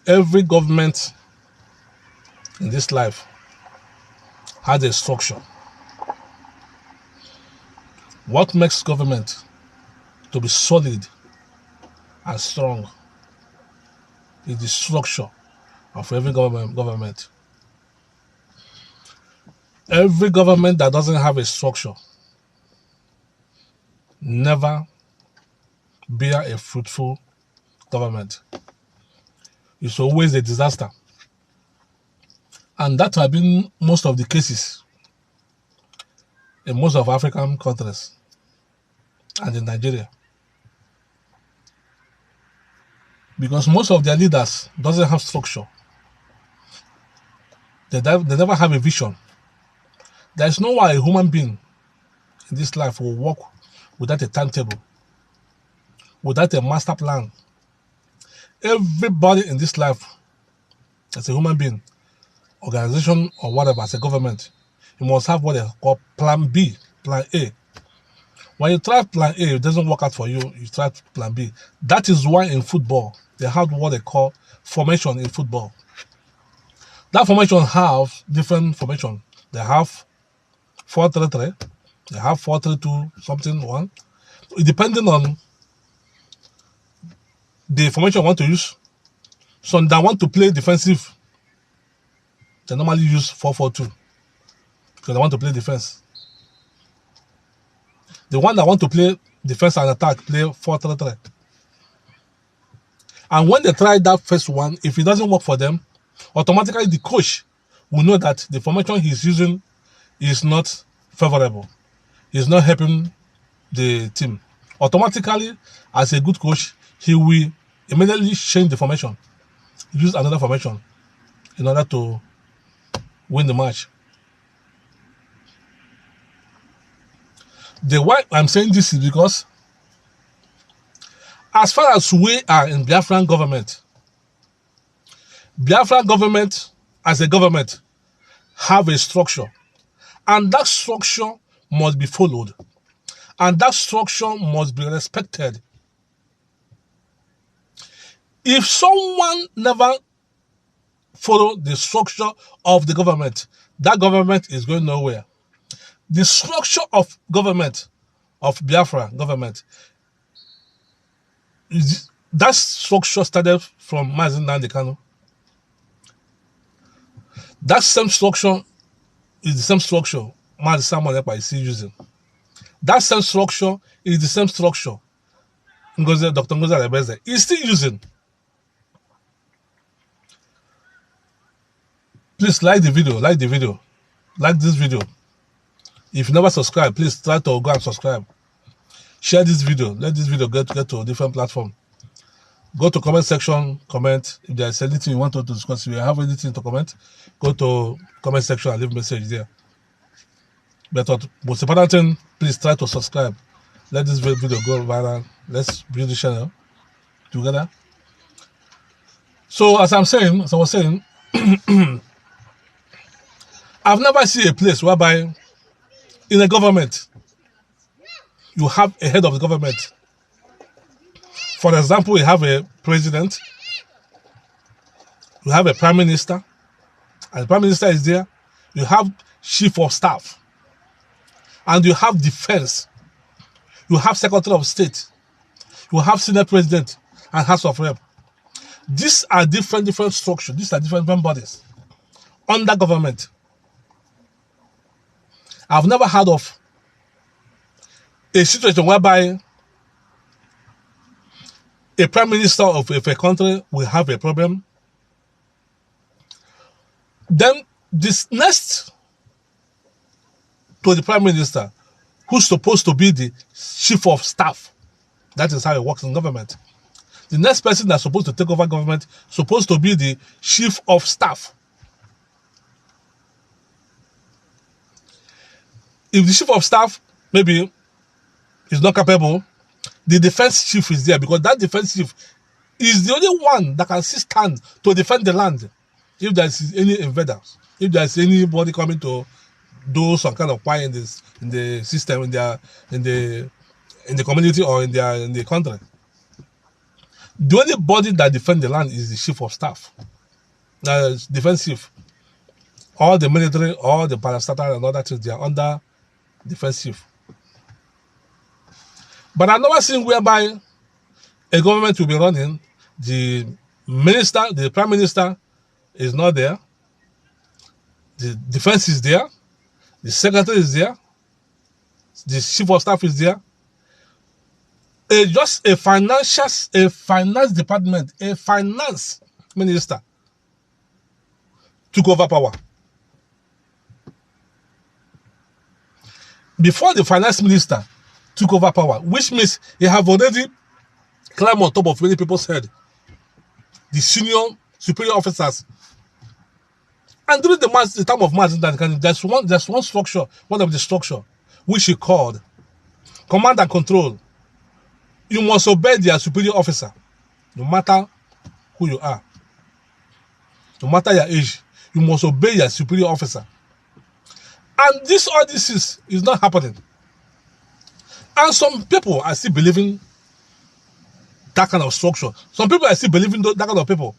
Every government in this life has a structure. What makes government to be solid and strong is the structure of every government. Every government that doesn't have a structure never be a fruitful government. It's always a disaster. And that has been most of the cases in most of African countries and in Nigeria. Because most of their leaders doesn't have structure. They never have a vision. There is no way a human being in this life will work without a timetable, without a master plan. Everybody in this life, as a human being, organization or whatever, as a government, you must have what they call plan B, plan A. When you try plan A, it doesn't work out for you, you try plan B. That is why in football, they have what they call formation in football. That formation have different formation. They have 4-3-3, they have 4-3-2, something one. Depending on the formation you want to use. Some that want to play defensive, they normally use 4-4-2 because they want to play defense. The one that want to play defense and attack play 4-3-3. And when they try that first one, if it doesn't work for them, automatically the coach will know that the formation he's using is not favorable. It's not helping the team. Automatically, as a good coach, he will immediately change the formation, use another formation in order to win the match. The why I'm saying this is because as far as we are in Biafran government as a government have a structure, and that structure must be followed, and that structure must be respected. If someone never follow the structure of the government, that government is going nowhere. The structure of government, of Biafra government, that structure started from Mazi Nnamdi Kanu. That same structure is the same structure Mazi Samuel Ekpa is still using. That same structure is the same structure Dr. Ngozi Aribeze is still using. Please like the video, like this video. If you never subscribe, please try to go and subscribe. Share this video. Let this video get to a different platform. Go to comment section, comment. If there is anything you want to discuss, if you have anything to comment, go to comment section and leave a message there. But most important thing, please try to subscribe. Let this video go viral. Let's build the channel together. So as I was saying, I've never seen a place whereby in a government you have a head of the government. For example, you have a president, you have a prime minister, and the prime minister is there. You have chief of staff, and you have defense. You have secretary of state. You have senate president and house of rep. These are different structures. These are different bodies under government. I've never heard of a situation whereby a prime minister of a country will have a problem. Then this next to the prime minister, who's supposed to be the chief of staff. That is how it works in government. The next person that's supposed to take over government supposed to be the chief of staff. If the chief of staff maybe is not capable, the defense chief is there, because that defense chief is the only one that can stand to defend the land. If there is any invaders, if there is anybody coming to do some kind of crime in the system, in the community or in the country. The only body that defends the land is the chief of staff. Defense chief. All the military, all the parastatal and other things, they are under defense chief. But I've never seen whereby a government will be running, the minister, the prime minister is not there, the defense is there, the secretary is there, the chief of staff is there. Just a finance department, a finance minister took over power. Before the finance minister took over power, which means he have already climbed on top of many people's head, the senior superior officers. And during the time of Martin, there's one structure, one of the structure, which he called command and control. You must obey their superior officer, no matter who you are, no matter your age. You must obey your superior officer. And all this is not happening. And some people are still believing that kind of structure. Some people are still believing that kind of people.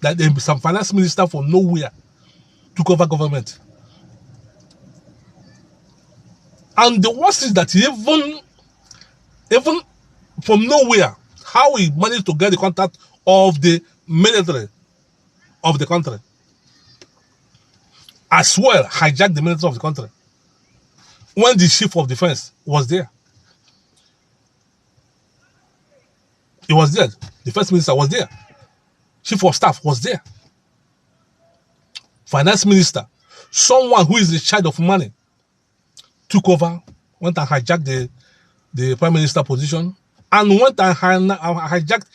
That some finance minister from nowhere took over government. And the worst is that even from nowhere, how he managed to get the contact of the military of the country, as well hijack the military of the country, when the chief of defense was there. He was there. The first minister was there. Chief of staff was there. Finance minister, someone who is in charge of money, took over, went and hijacked the prime minister position, and went and hijacked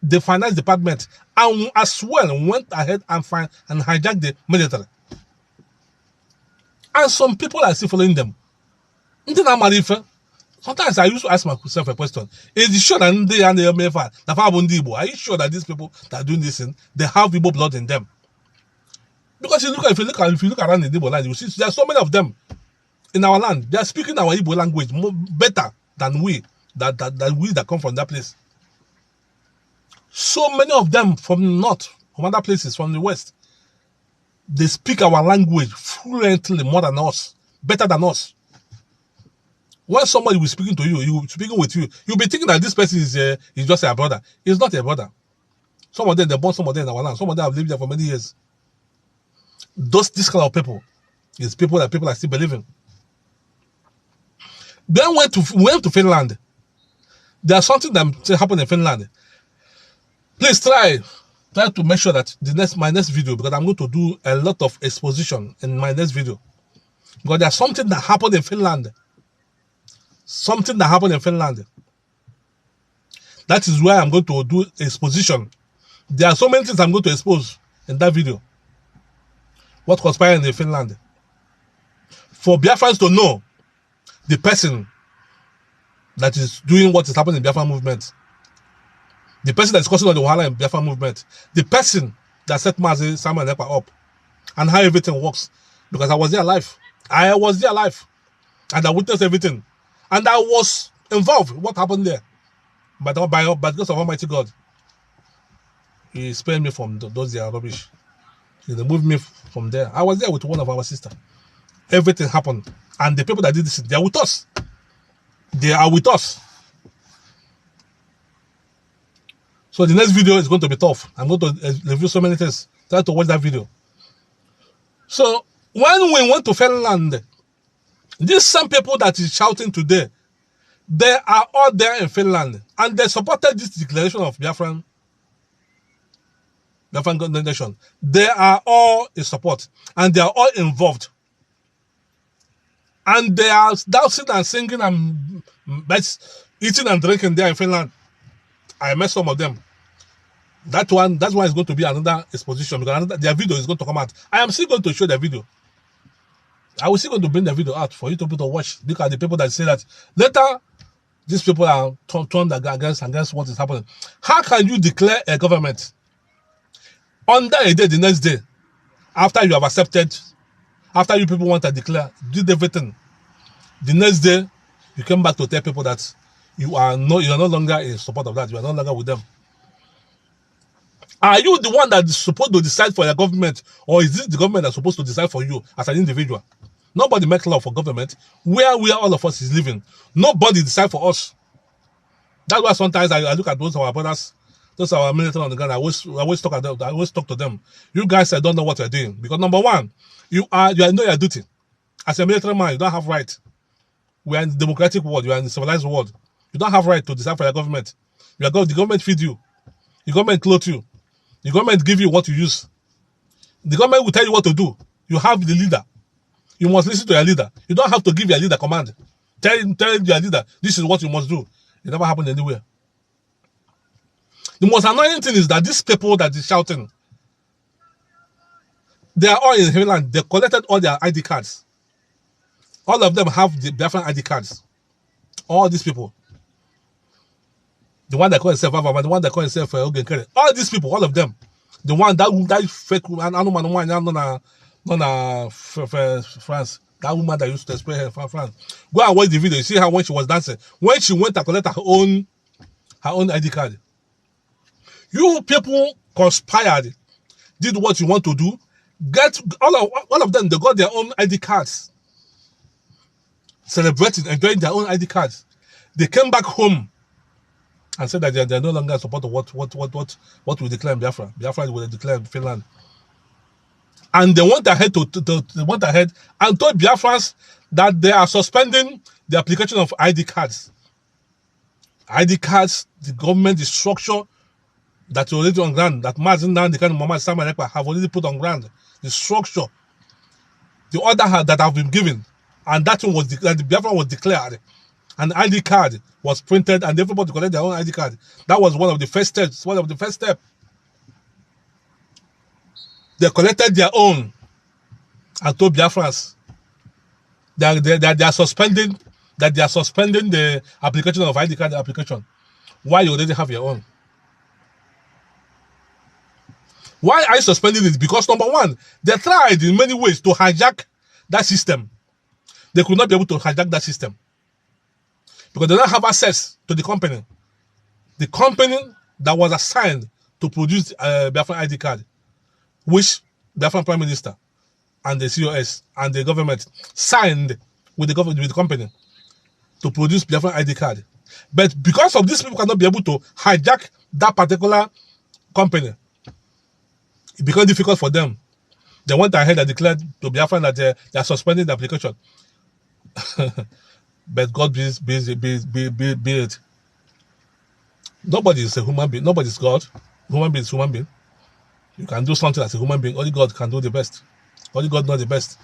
the finance department, and as well went ahead and hijacked the military. And some people are still following them. Sometimes I used to ask myself a question: is it sure that are you sure that these people that are doing this thing, they have Igbo blood in them? Because if you look around the Igbo land, you see there are so many of them in our land. They are speaking our Igbo language better than we that come from that place. So many of them from north, from other places, from the west, they speak our language fluently more than us, better than us. When somebody will speaking to you, speaking with you, you'll be thinking that this person is just a brother. He's not a brother. Some of them, they born some of them in our land. Some of them have lived there for many years. This kind of people is people that people are still believing. Then we went to Finland. There's something that happened in Finland. Please try to make sure that my next video, because I'm going to do a lot of exposition in my next video, because there's something that happened in Finland. Something that happened in Finland. That is why I'm going to do exposition. There are so many things I'm going to expose in that video. What conspired in Finland. For Biafrans to know the person that is doing what is happening in the Biafran movement. The person that is causing all the wahala in the Biafran movement. The person that set Mazi Samuel Ekpa up. And how everything works. Because I was there live. I was there live. And I witnessed everything. And I was involved in what happened there. But because of Almighty God, He spared me from those their rubbish. He removed me from there. I was there with one of our sisters. Everything happened. And the people that did this, they are with us. They are with us. So the next video is going to be tough. I'm going to review so many things. Try to watch that video. So when we went to Finland, these some people that is shouting today, they are all there in Finland, and they supported this declaration of Biafran nation. They are all in support, and they are all involved, and they are dancing and singing and eating and drinking there in Finland. I met some of them. That's one is going to be another exposition, because their video is going to come out. I am still going to show the video. I was still going to bring the video out for you to be able to watch. Look at the people that say that later these people are turned against what is happening. How can you declare a government under a day, the next day, after you have accepted, after you people want to declare, did everything, the next day you come back to tell people that you are no longer in support of that. You are no longer with them. Are you the one that is supposed to decide for your government, or is this the government that's supposed to decide for you as an individual? Nobody makes law for government. Where all of us is living, nobody decide for us. That's why sometimes I look at those our brothers, those our military on the ground. I always talk at them. I always talk to them. You guys, I don't know what you're doing, because number one, you know your duty. As a military man, you don't have right. We are in the democratic world. You are in the civilized world. You don't have right to decide for your government. The government feed you. The government clothe you. The government give you what you use. The government will tell you what to do. You have the leader. You must listen to your leader. You don't have to give your leader command. Tell your leader, this is what you must do. It never happened anywhere. The most annoying thing is that these people that is shouting, they are all in Finland. They collected all their ID cards. All of them have the Biafran ID cards. All these people. The one that call himself Avama, the one that call himself Ogenkere. All these people, all of them. The one that fake woman, France. That woman that used to explain her from France. Go and watch the video. You see how when she was dancing, when she went to collect her own ID card. You people conspired, did what you want to do. Get all of them. They got their own ID cards. Celebrating, enjoying their own ID cards. They came back home and said that they are no longer in support of what we declare in Biafra. Biafra will declare in Finland. And they went ahead and told Biafrans that they are suspending the application of ID cards. ID cards, the government, the structure that already on ground, that Mazin and the kind of Mama Sama have already put on ground. The structure, the order that have been given, and that one was that the Biafra was declared, and the ID card was printed, and everybody collected their own ID card. That was one of the first steps. They collected their own and told Biafrans that they are suspending the application of ID card application. Why you already have your own? Why are you suspending it? Because number one, they tried in many ways to hijack that system. They could not be able to hijack that system because they don't have access to the company. The company that was assigned to produce Biafran ID card, which the Biafran Prime Minister and the COS and the government signed with the company to produce Biafran ID card. But because of these people cannot be able to hijack that particular company, it became difficult for them. They went ahead and declared to Biafran that they are suspending the application. But God be it. Nobody is a human being. Nobody is God. Human being is human being. You can do something as a human being. Only God can do the best. Only God knows the best.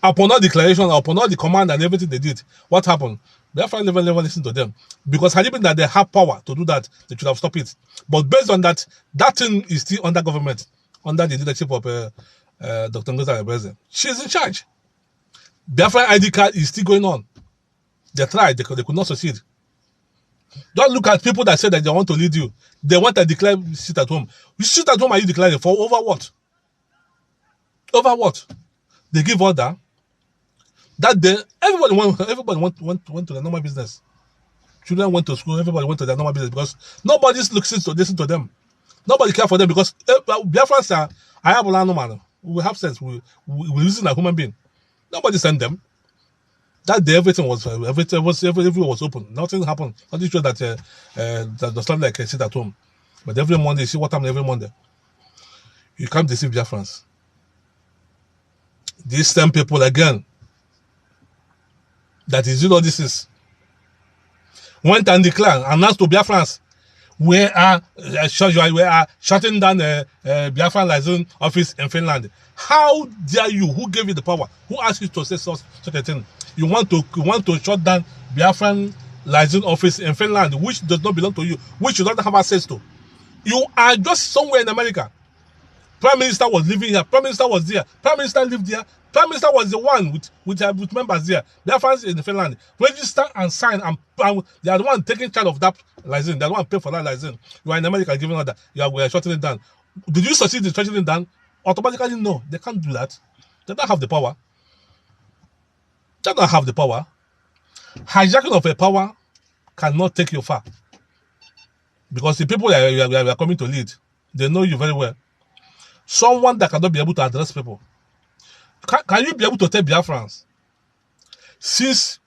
Upon all declaration, upon all the command and everything they did, what happened? Biafra never listened to them. Because had it been that they have power to do that, they should have stopped it. But based on that, that thing is still under government, under the leadership of Dr. Ngozi. She's in charge. Biafra ID card is still going on. They tried, they could not succeed. Don't look at people that say that they want to lead you. They want to declare sit at home. You sit at home, are you declaring for over what? Over what? They give order. That day, everybody went to their normal business. Children went to school, everybody went to their normal business because nobody listens to them. Nobody cares for them because Biafrans are man. We have sense. We listen like human being. Nobody sent them. That day, everything was open. Nothing happened. Nothing showed that the stuff like sit at home. But every Monday, see what happened every Monday. You can't deceive Biafrans. These same people again. That is, you know, this is went and declared, announced to Biafrans, we are shutting down the Biafran license office in Finland. How dare you? Who gave you the power? Who asked you to say such a thing? You want to shut down Biafran license office in Finland, which does not belong to you, which you don't have access to. You are just somewhere in America. Prime Minister was living here. Prime Minister was there. Prime Minister lived there. Prime Minister was the one with members there. Biafrans in Finland register and sign, and they are the one taking charge of that license. They are the one paying for that license. You are in America giving order. We are shutting it down. Did you succeed in shutting it down? Automatically, no. They can't do that. They don't have the power. They don't have the power. Hijacking of a power cannot take you far. Because the people that you are coming to lead, they know you very well. Someone that cannot be able to address people. Can you be able to tell Biafrans, since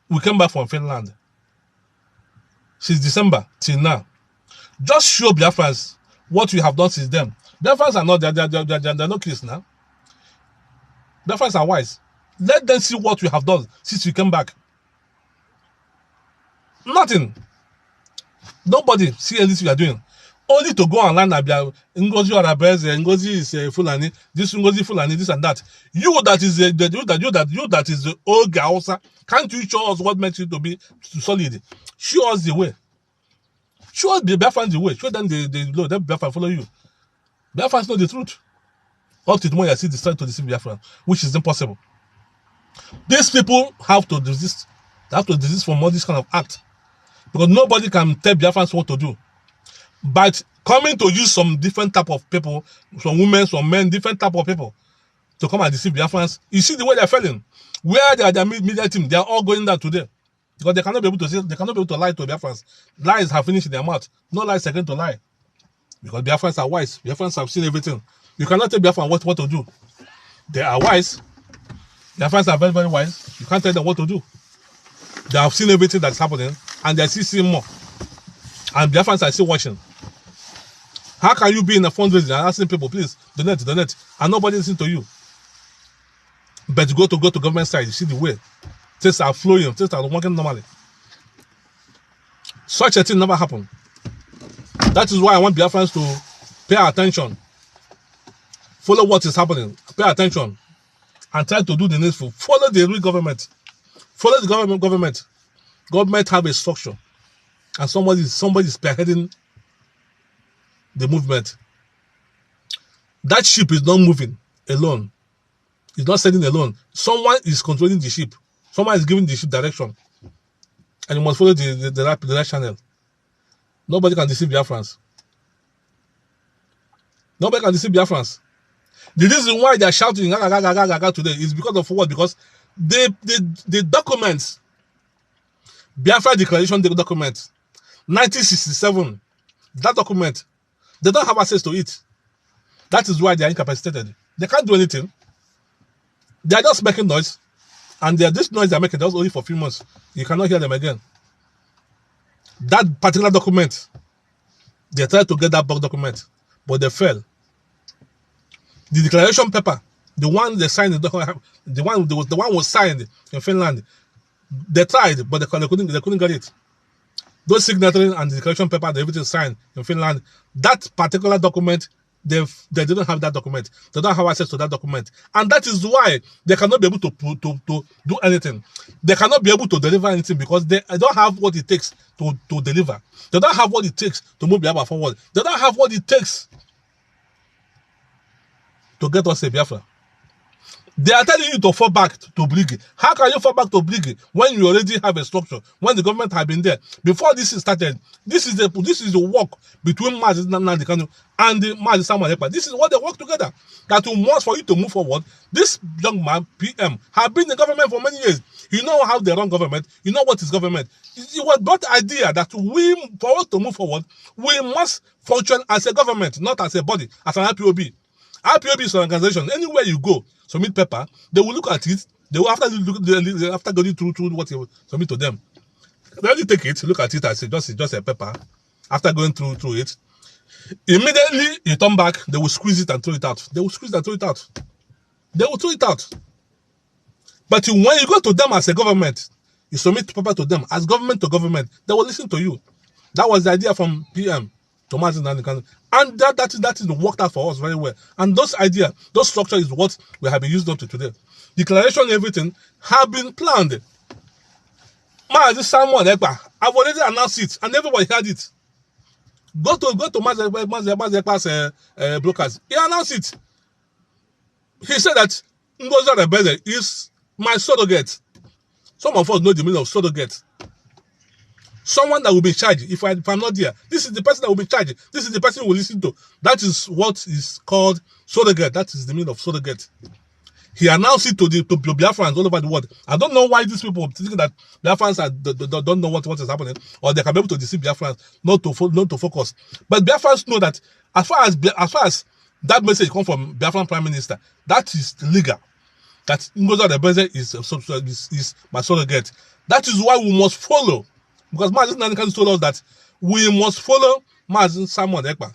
we came back from Finland, since December till now, just show Biafrans what you have done since then. Biafrans are not, they're not kids now. Biafrans are wise. Let them see what you have done since you came back. Nothing. Nobody see anything you are doing. Only to go online and be Ngozi Arabez, Ngozi is Fulani, this Ngozi Fulani, this and that. You that is the old Gausa. Can't you show us what makes you to be solid? Show us the way. Show us the Biafran the way. Show them the law. Then Biafran follow you. Biafrans know the truth. Up to the moment you see the strength to deceive Biafran, which is impossible. These people have to desist. They have to desist from all this kind of act. Because nobody can tell Biafrans what to do. But coming to use some different type of people, some women, some men, different type of people to come and deceive Biafrans, you see the way they're failing. Where they are their media team, they are all going down today. Because they cannot be able to say, they cannot be able to lie to Biafrans. Lies have finished in their mouth. No lies again to lie. Because Biafrans are wise. Biafrans have seen everything. You cannot tell Biafrans what to do. They are wise. Biafrans are very, very wise. You can't tell them what to do. They have seen everything that's happening and they're still seeing more. And Biafrans are still watching. How can you be in a fundraiser and asking people, please, donate, and nobody listens to you? But go to government side, you see the way. Things are flowing, things are working normally. Such a thing never happened. That is why I want Biafrans to pay attention. Follow what is happening. Pay attention. And try to do the needful. Follow the real government. Follow the government. Government have a structure. And somebody is spearheading the movement. That ship is not moving alone. It's not sailing alone. Someone is controlling the ship. Someone is giving the ship direction. And you must follow the right channel. Nobody can deceive Biafrans. Nobody can deceive Biafrans. The reason why they are shouting today is because of what? Because the documents, Biafra Declaration document, 1967, that document, they don't have access to it. That is why they are incapacitated. They can't do anything. They are just making noise. And this noise they are making just only for a few months. You cannot hear them again. That particular document, they tried to get that bulk document, but they failed. The declaration paper, the one they signed, the one was signed in Finland, they tried, but they couldn't get it. Those signatories and the declaration paper, everything signed in Finland, that particular document, they didn't have that document. They don't have access to that document. And that is why they cannot be able to do anything. They cannot be able to deliver anything because they don't have what it takes to deliver. They don't have what it takes to move Biafra forward. They don't have what it takes to get us a Biafra. They are telling you to fall back to Bligi. How can you fall back to Bligi when you already have a structure, when the government has been there? Before this started, this is the work between Mazi Nnamdi Kanu and the Mazi Samuel Ekpa. This is what they work together. That will must for you to move forward. This young man, PM, has been in the government for many years. You know how they run government. You know what is government. It was not the idea that for us to move forward, we must function as a government, not as a body, as an IPOB. IPOB is an organization. Anywhere you go, submit paper, they will look at it. They will after going through what you submit to them. They only take it, look at it as just a paper. After going through it, immediately you turn back. They will squeeze it and throw it out. They will squeeze and throw it out. They will throw it out. But when you go to them as a government, you submit paper to them as government to government. They will listen to you. That was the idea from PM. And that is worked out for us very well. And those ideas, those structure is what we have been used up to today. Declaration, everything have been planned. Mazi Samuel Ekpa, I've already announced it, and everybody heard it. Go to Mazi Ekpa's brokers. He announced it. He said that Ngozi Rebele is my surrogate. Some of us know the meaning of surrogate. Someone that will be charged if I'm not there. This is the person that will be charged. This is the person who will listen to. That is what is called surrogate. That is the meaning of surrogate. He announced it to Biafrans all over the world. I don't know why these people thinking that Biafrans don't know what is happening, or they can be able to deceive Biafrans not to focus. But Biafrans know that as far as that message comes from Biafran Prime Minister, that is legal. That Ngozi Adebeze is my surrogate. That is why we must follow, because Mazi Nnamdi told us that we must follow Mazi Simon Ekpa,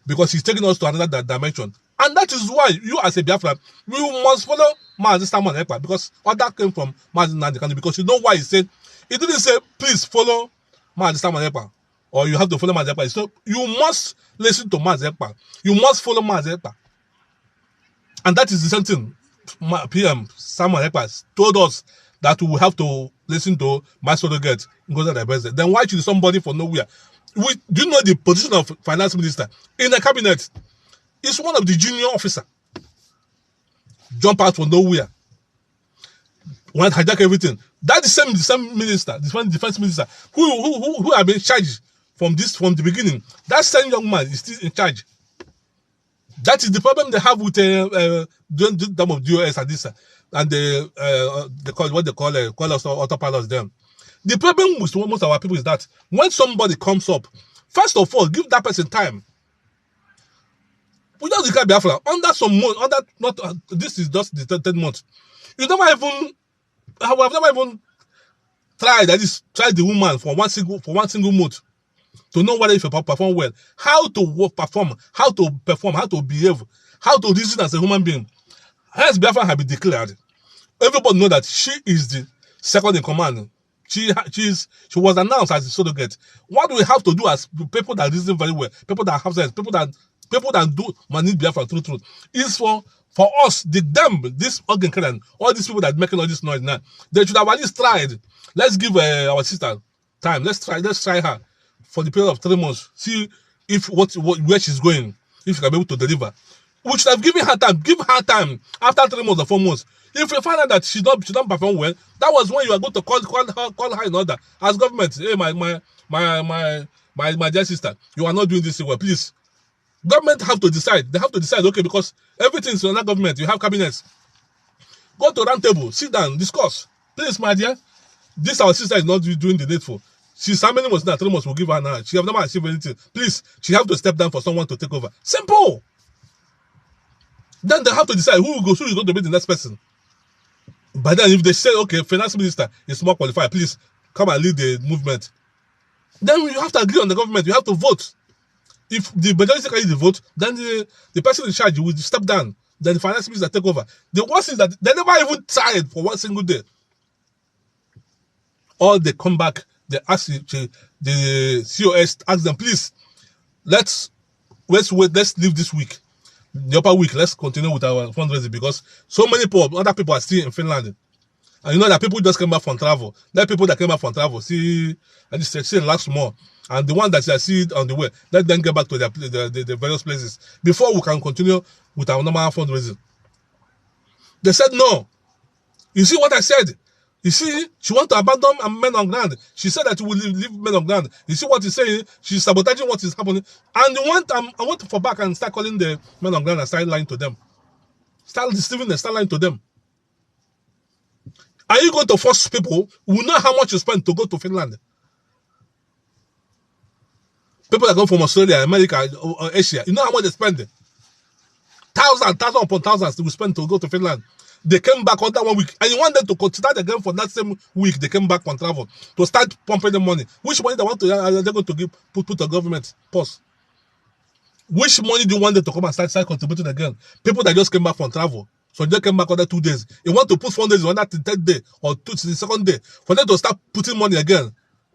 because he's taking us to another dimension. And that is why you as a Biafran, we must follow Mazi Simon Ekpa, because all that came from Mazi Nnamdi, because you know why he said, he didn't say, please follow Mazi Simon Ekpa, or you have to follow Mazi Ekpa. So you must listen to Mazi Ekpa. You must follow Mazi Ekpa. And that is the same thing. PM Simon Ekpa told us that we have to listen to my surrogate Ngozi Adebeze. Then why should somebody from nowhere? Do you know the position of finance minister in the cabinet? Is one of the junior officer. Jump out from nowhere. Want to hijack everything. That's the same minister, the defense minister, who have been charged from the beginning. That same young man is still in charge. That is the problem they have with the of DOS and this, and they call what they call us autopilots them. The problem with most of our people is that when somebody comes up, first of all, give that person time. We just declare Biafra under some month, this is just the 10th month. You never even, I have never even tried the woman for one single month to know whether if you perform well, how to perform, how to behave, how to reason as a human being. Hence, Biafra has been declared. Everybody know that she is the second in command. She was announced as the surrogate. What do we have to do as people that reason very well, people that have sense, people that do manage Biafra truth, is for us, this organ Karen, all these people that making all this noise now, they should have at least tried. Let's give our sister time. Let's try her for the period of 3 months. See if where she's going, if she can be able to deliver. We should have given her time. Give her time after 3 months or 4 months. If you find out that she don't perform well, that was when you are going to call her in order as government. Hey, my dear sister, you are not doing this well. Please, government have to decide. They have to decide. Okay, because everything is under government. You have cabinets. Go to round table, sit down, discuss. Please, my dear, this our sister is not doing the needful. She's how many months now? 3 months will give her now. She have never achieved anything. Please, she have to step down for someone to take over. Simple. Then they have to decide who is going to be the next person. But then if they say, okay, finance minister is more qualified, please come and lead the movement. Then you have to agree on the government. You have to vote. If the majority carry the vote, then the person in charge will step down. Then the finance minister take over. The worst is that they never even tried for one single day. Or they come back, they ask the COS, ask them, please, let's leave this week. The upper week, let's continue with our fundraising, because so many other people are still in Finland. And you know that people just came back from travel. Let people that came back from travel see relax more. And the one that I see on the way, let them get back to their various places before we can continue with our normal fundraising. They said no. You see what I said? You see, she wants to abandon men on ground. She said that she will leave men on ground. You see what he's saying? She's sabotaging what is happening. And I want to fall back and start calling the men on ground and start lying to them. Start deceiving them, start lying to them. Are you going to force people who know how much you spend to go to Finland? People that come from Australia, America, or Asia, you know how much they spend? Thousands upon thousands they will spend to go to Finland. They came back under 1 week, and you want them to start again for that same week. They came back on travel to start pumping the money. Which money they want to? Are they going to give put the government? Pause. Which money do you want them to come and start contributing again? People that just came back from travel, so they came back under 2 days. You want to put fundraising on that 3rd day or the 2nd day for them to start putting money again.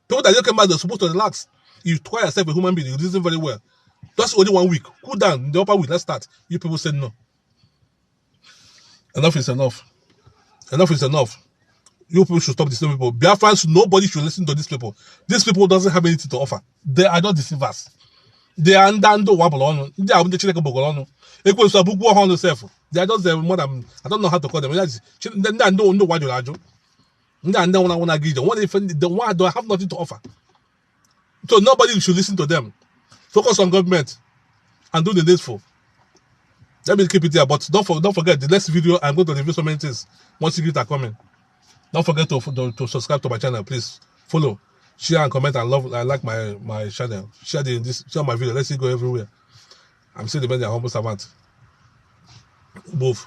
People that just came back, they're supposed to relax. You call yourself a human being. You reason very well. That's only 1 week. Cool down. In the upper week, let's start. You people said no. Enough is enough. Enough is enough. You people should stop deceiving people. Biafrans, nobody should listen to these people. These people doesn't have anything to offer. They are not deceivers. They are under one. They are the Chineke Bogolono. Equals to book 100 self. They are just more than, I don't know how to call them. They don't know what you are doing. They don't want to give them. What if the one don't have nothing to offer? So nobody should listen to them. Focus on government and do the needful. Let me keep it there, but don't forget the next video. I'm going to review so many things. More secrets are coming. Don't forget to subscribe to my channel, please. Follow, share, and comment, and love. I like my channel. Share my video. Let's see go everywhere. I'm still the humble servant. Move.